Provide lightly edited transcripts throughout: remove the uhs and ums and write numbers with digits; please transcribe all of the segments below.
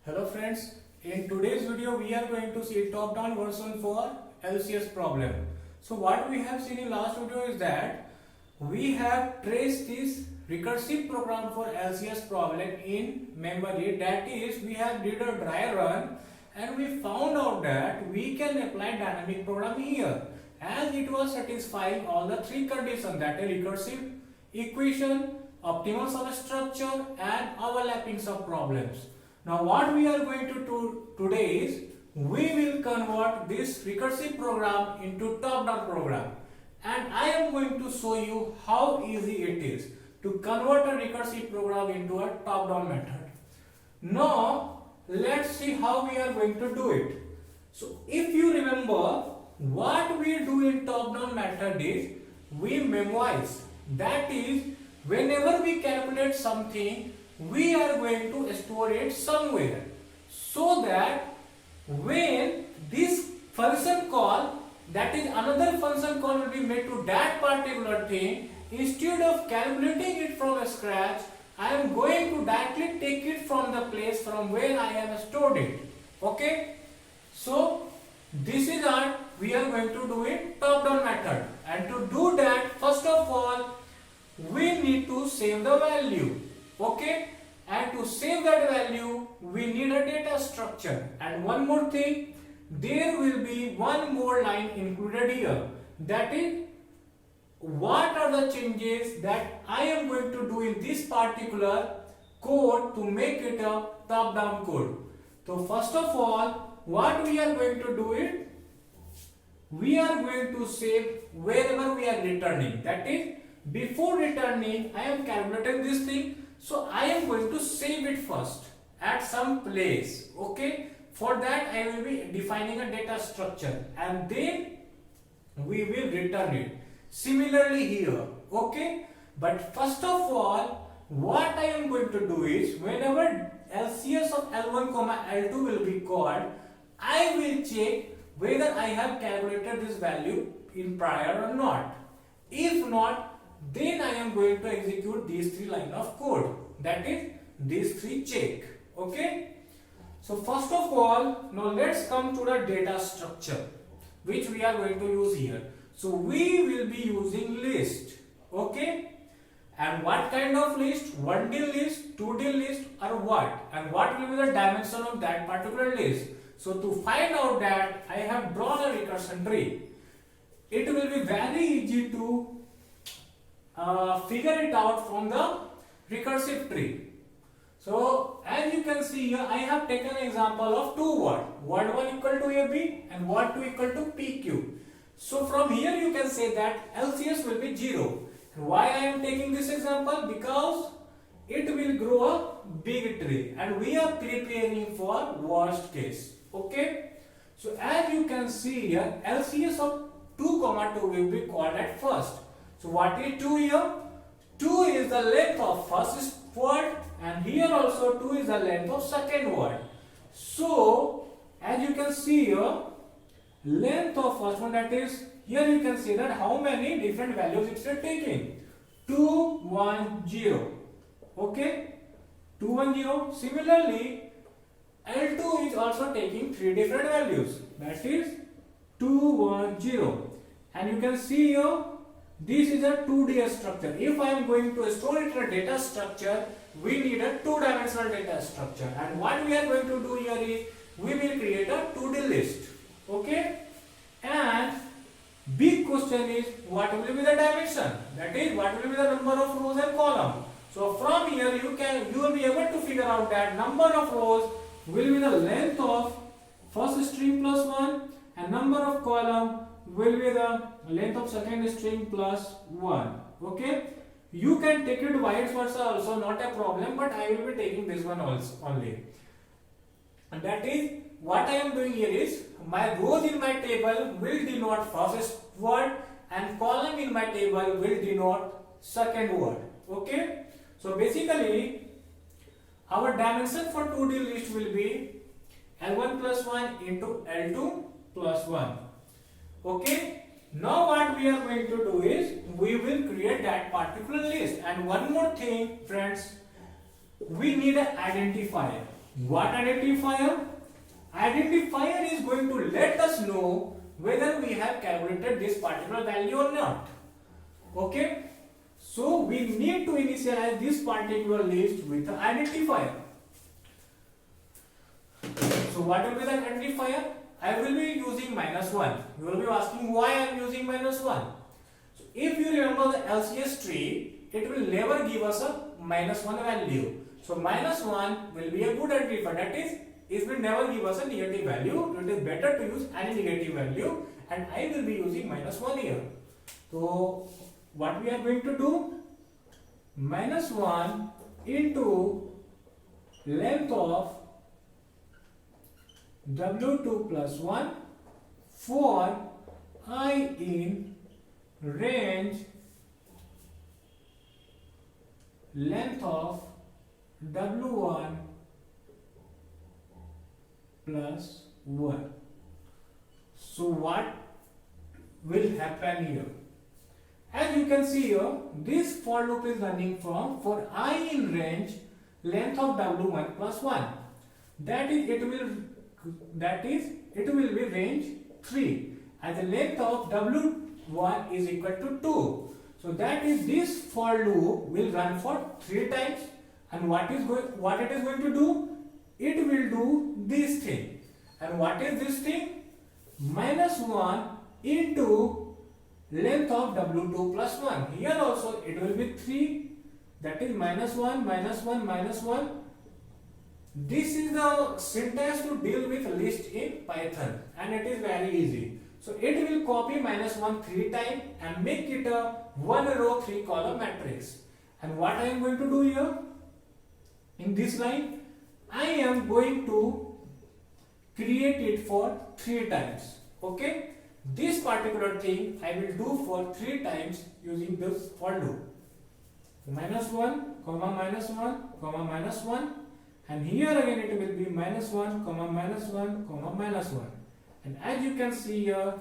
Hello friends, in today's video we are going to see top-down version for LCS problem. So what we have seen in last video is that we have traced this recursive program for LCS problem in memory. That is, we have did a dry run and we found out that we can apply dynamic program here as it was satisfying all the three conditions, that is recursive equation, optimal substructure and overlapping subproblems. Now what we are going to do today is we will convert this recursive program into top-down program, and I am going to show you how easy it is to convert a recursive program into a top-down method. Now let's see how we are going to do it. So if you remember, what we do in top-down method is we memorize. That is, whenever we calculate something, we are going to store it somewhere, so that when this function call, that is another function call, will be made to that particular thing, instead of calculating it from scratch, I am going to directly take it from the place from where I have stored it. Okay, so this is what we are going to do in top-down method, and to do that, first of all we need to save the value. Okay, and to save that value we need a data structure. And one more thing, there will be one more line included here, that is what are the changes that I am going to do in this particular code to make it a top-down code. So first of all, what we are going to do it, we are going to save wherever we are returning. That is, before returning I am calculating this thing, so I am going to save it first at some place. Okay, for that I will be defining a data structure and then we will return it. Similarly here. Okay, but first of all what I am going to do is, whenever LCS of L1 comma L2 will be called, I will check whether I have calculated this value in prior or not. If not, then I am going to execute these three lines of code, that is these three check. Okay, so first of all, now let's come to the data structure which we are going to use here. So we will be using list. Okay, and what kind of list? 1D list, 2D list, or what? And what will be the dimension of that particular list? So to find out that, I have drawn a recursion tree. It will be very easy to figure it out from the recursive tree. So as you can see here, I have taken an example of two words, word 1 equal to AB and word 2 equal to PQ. So from here you can say that LCS will be 0. And why I am taking this example? Because it will grow a big tree and we are preparing for worst case. Okay, so as you can see here, LCS of 2 comma 2 will be called at first. So what is 2 here? 2 is the length of first word, and here also 2 is the length of second word. So as you can see here, length of first one, that is, here you can see that how many different values it is taking. 2, 1, 0. Okay, 2, 1, 0. Similarly, L2 is also taking three different values, that is 2, 1, 0. And you can see here, this is a 2D structure. If I am going to store it in a data structure, we need a two-dimensional data structure. And what we are going to do here is, we will create a 2D list. Okay? And big question is, what will be the dimension? That is, what will be the number of rows and columns? So from here you will be able to figure out that number of rows will be the length of first string plus 1, and number of column will be the length of second string plus 1. Okay, you can take it vice versa also, not a problem, but I will be taking this one also only. And that is, what I am doing here is, my rows in my table will denote first word and column in my table will denote second word. Okay, so basically our dimension for 2D list will be L1 plus 1 into L2 plus 1. Okay, now what we are going to do is, we will create that particular list. And one more thing friends, we need an identifier. What identifier? Identifier is going to let us know whether we have calculated this particular value or not. Okay, so we need to initialize this particular list with the identifier. So what will be the identifier? I will be using -1. You will be asking why I am using -1. So if you remember the LCS tree, it will never give us a -1 value. So -1 will be a good identifier. That is, it will never give us a negative value. It is better to use any negative value, and I will be using -1 here. So what we are going to do? -1 into length of W2 plus 1 for I in range length of W1 plus 1. So what will happen here? As you can see here, this for loop is running from for I in range length of W1 plus 1. That is, it will be range 3, and the length of W1 is equal to 2. So that is, this for loop will run for 3 times, and what it is going to do? It will do this thing. And what is this thing? -1 into length of W2 plus 1. Here also it will be 3. That is -1, -1, -1. This is the syntax to deal with list in Python, and it is very easy. So it will copy -1 3 times and make it a 1 row 3 column matrix. And what I am going to do here in this line, I am going to create it for 3 times. Okay, this particular thing I will do for 3 times using this for loop. -1, -1, -1. And here again it will be -1, -1, -1. And as you can see here,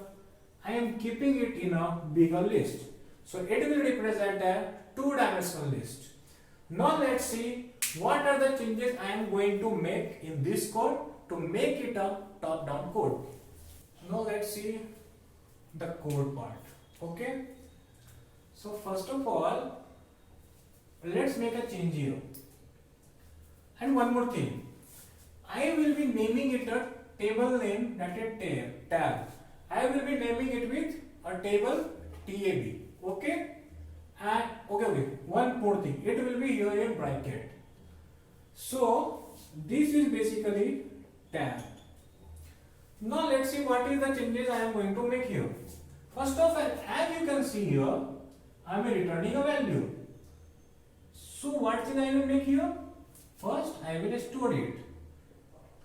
I am keeping it in a bigger list. So it will represent a 2-dimensional list. Now let's see what are the changes I am going to make in this code to make it a top-down code. Now let's see the code part. Okay. So first of all, let's make a change here. And one more thing, I will be naming it a table name, that is tab. I will be naming it with a table tab. Okay, and okay, one more thing, it will be here in bracket. So this is basically tab. Now let's see what is the changes I am going to make here. First of all, as you can see here, I am returning a value. So what thing I will make here? First, I will store it.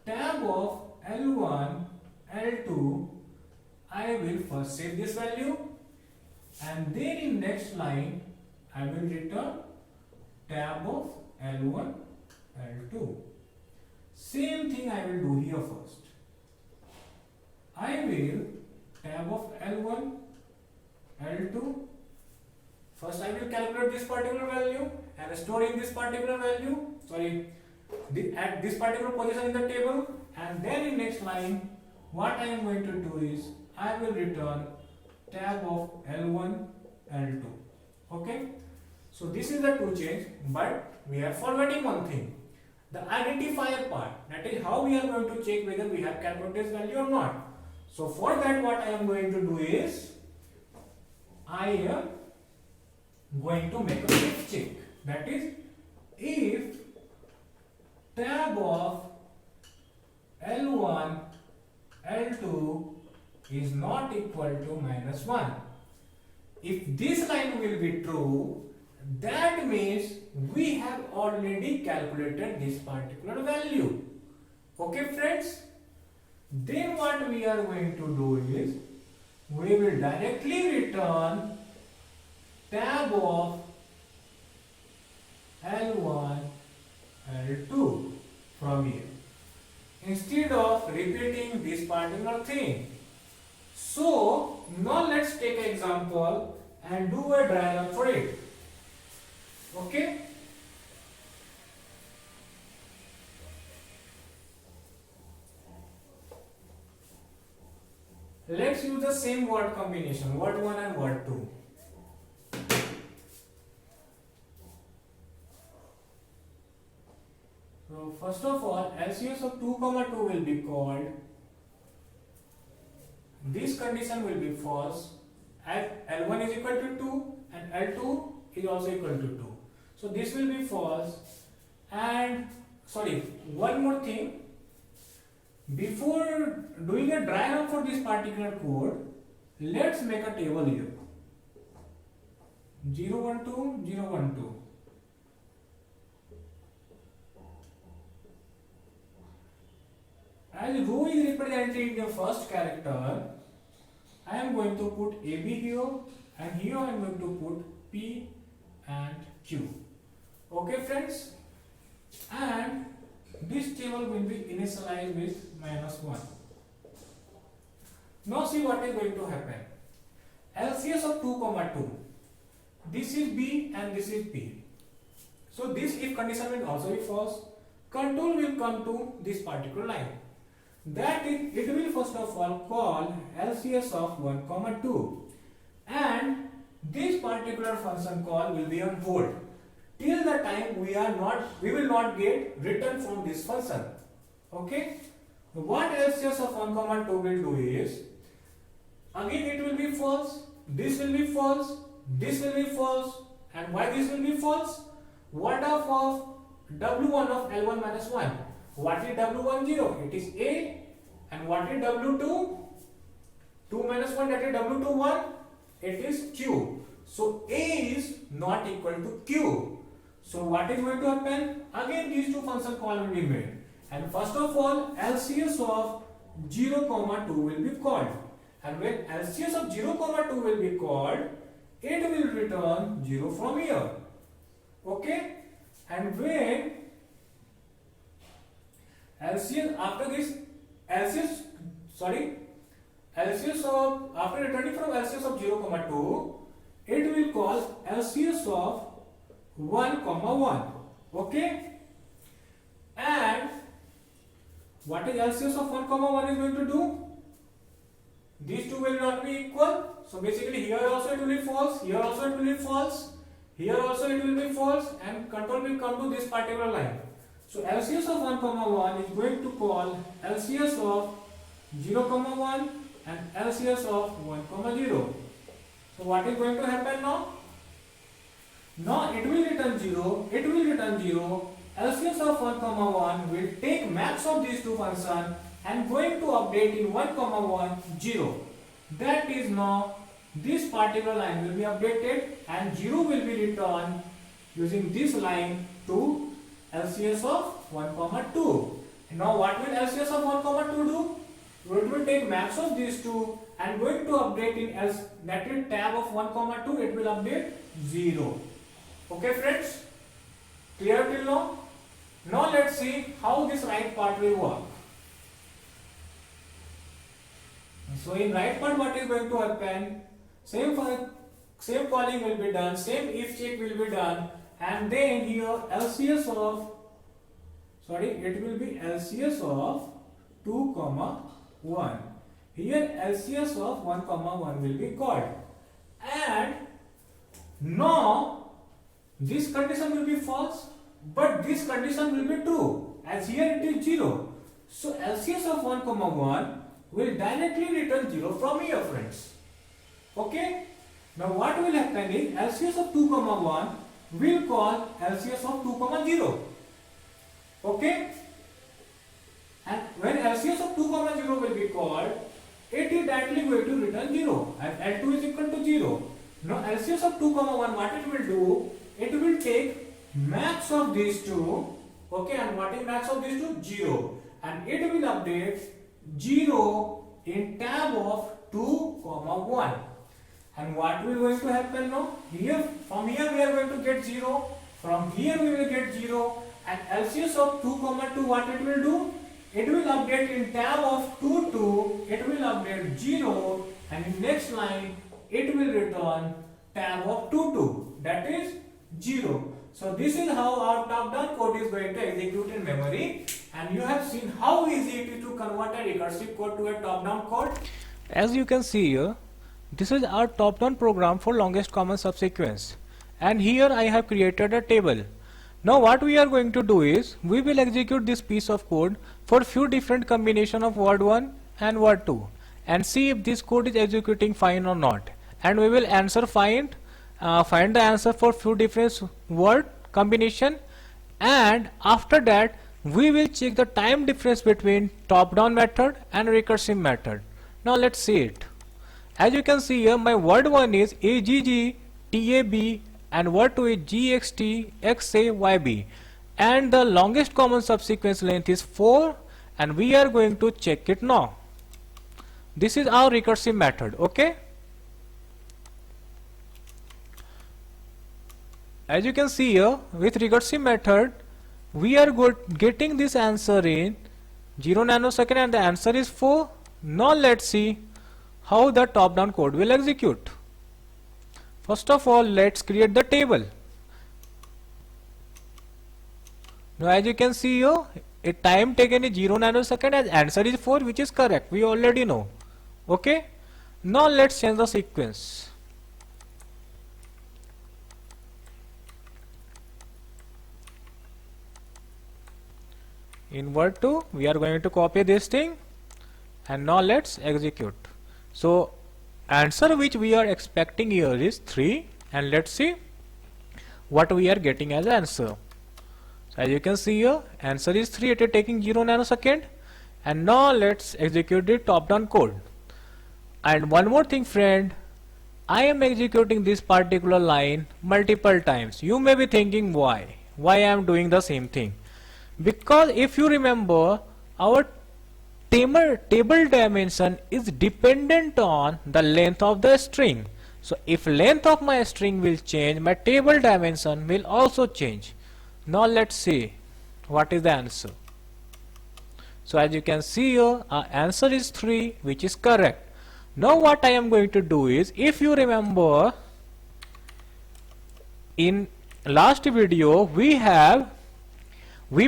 Tab of L1, L2, I will first save this value, and then in next line, I will return tab of L1, L2. Same thing I will do here first. I will tab of L1, L2. First, I will calculate this particular value and store in this particular value. At this particular position in the table, and then in next line, what I am going to do is I will return tab of L1, L2. Okay. So this is the 2 change, but we are forgetting one thing, the identifier part. That is how we are going to check whether we have calculated this value or not. So for that, what I am going to do is I am going to make a if check. That is, if tab of L1, L2 is not equal to -1. If this line will be true, that means we have already calculated this particular value. Okay friends? Then what we are going to do is, we will directly return tab of L1, L2 from here, instead of repeating this particular thing. So now let's take an example and do a diagram for it. Okay. let's use the same word combination, word 1 and word 2. So first of all, LCS of 2 comma 2 will be called, this condition will be false as L1 is equal to 2 and L2 is also equal to 2. So this will be false. And sorry, one more thing, before doing a dry run for this particular code, let's make a table here. 0 1 2 0 1 2. As row is represented in the first character, I am going to put AB here, and here I am going to put P and Q. Okay friends, and this table will be initialized with -1. Now see what is going to happen. LCS of 2 comma 2. This is B and this is P. So this if condition will also be false. Control will come to this particular line. That it will first of all call LCS of 1 comma 2, and this particular function call will be on hold till the time we will not get return from this function. Okay, what LCS of 1 comma 2 will do is, again it will be false, this will be false, this will be false. And why this will be false? What of W1 of L1 minus 1? What is W1 0? It is A. And what is W2? 2 minus 1, that is W2 1. It is Q. So A is not equal to Q. So what is going to happen? Again these two function call will be made. And first of all, LCS of 0 comma 2 will be called. And when LCS of 0 comma 2 will be called, it will return 0 from here. Okay? And when LCS after this LCS of after returning from LCS of 0 comma 2, it will call LCS of 1 comma 1. Okay? And what is LCS of 1 comma 1 is going to do? These two will not be equal. So basically here also it will be false, here also it will be false, here also it will be false, and control will come to this particular line. So LCS of 1 comma 1 is going to call LCS of 0 comma 1 and LCS of 1 comma 0. So what is going to happen now? Now it will return 0, it will return 0. LCS of 1 comma 1 will take max of these two functions and going to update in 1 comma 1 0. That is, now this particular line will be updated and 0 will be returned using this line to LCS of 1 comma 2. Now what will LCS of 1 comma 2 do? It will take max of these two and going to update in that is tab of 1 comma 2, it will update 0. Okay friends, clear till now? Now let's see how this right part will work. So in right part what is going to happen? Same calling will be done, same if check will be done, and then here LCS of, it will be LCS of 2 comma 1. Here LCS of 1 comma 1 will be called. And now this condition will be false, but this condition will be true, as here it is 0. So LCS of 1 comma 1 will directly return 0 from here, friends. Okay? Now what will happen is LCS of 2 comma 1 will call LCS of 2 comma 0. Okay? And when LCS of 2 comma 0 will be called, it is directly going to return 0 and L2 is equal to 0. Now LCS of 2 comma 1, what it will do? It will take max of these two. Okay, and what is max of these two? 0. And it will update 0 in tab of 2 comma 1. And what will going to happen now? Here, from here we are going to get 0. From here we will get 0. And LCS of 2 comma 2, what it will do? It will update in tab of 2 2. It will update 0. And in next line, it will return tab of 2 2. That is 0. So this is how our top-down code is going to execute in memory. And you have seen how easy it is to convert a recursive code to a top-down code. As you can see here, this is our top-down program for longest common subsequence, and here I have created a table. Now what we are going to do is, we will execute this piece of code for few different combination of word 1 and word 2 and see if this code is executing fine or not, and we will find the answer for few different word combination, and after that we will check the time difference between top-down method and recursive method. Now let's see it. As you can see here, my word 1 is AGGTAB and word 2 is GXTXAYB, and the longest common subsequence length is 4, and we are going to check it now. This is our recursive method. Okay, as you can see here, with recursive method we are getting this answer in 0 nanosecond and the answer is 4. Now let's see how the top-down code will execute. First of all, let's create the table. Now as you can see here, a time taken is 0 nanosecond and answer is 4, which is correct. We already know. Okay, now let's change the sequence. In word 2 we are going to copy this thing, and now let's execute. So answer which we are expecting here is 3, and let's see what we are getting as answer. So as you can see here, answer is 3. It is taking 0 nanosecond, and now let's execute the top-down code. And one more thing, friend, I am executing this particular line multiple times. You may be thinking why I am doing the same thing. Because if you remember, our table dimension is dependent on the length of the string. So if length of my string will change, my table dimension will also change. Now let's see what is the answer. So as you can see here, our answer is 3, which is correct. Now what I am going to do is, if you remember, in last video we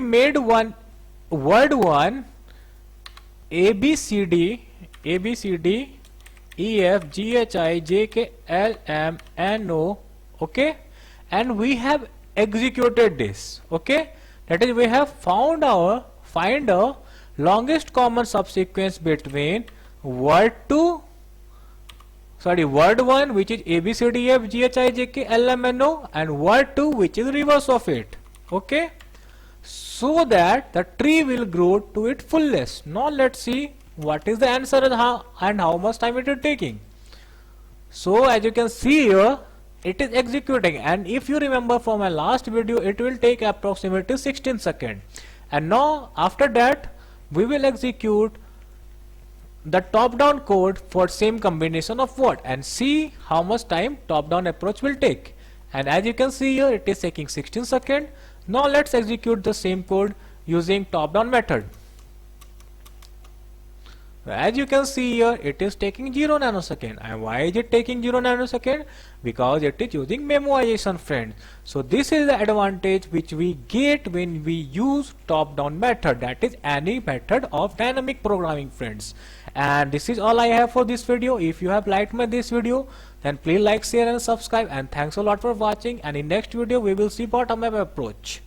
made one word 1 ABCD EF GHI JK LM NO, okay, and we have executed this. Okay, that is, we have find a longest common subsequence between word 1, which is ABCDF GHI JK LM NO, and word 2, which is reverse of it. Okay, so that the tree will grow to its fullest. Now let's see what is the answer and how much time it is taking. So as you can see here, it is executing, and if you remember from my last video, it will take approximately 16 seconds. And now after that we will execute the top-down code for same combination of word and see how much time top-down approach will take. And as you can see here, it is taking 16 seconds. Now let's execute the same code using top-down method. As you can see here, it is taking 0 nanosecond. And why is it taking 0 nanosecond? Because it is using memoization, friends. So this is the advantage which we get when we use top-down method, that is any method of dynamic programming, friends. And this is all I have for this video. If you have liked this video, then please like, share and subscribe, and thanks a lot for watching. And in next video we will see bottom up approach.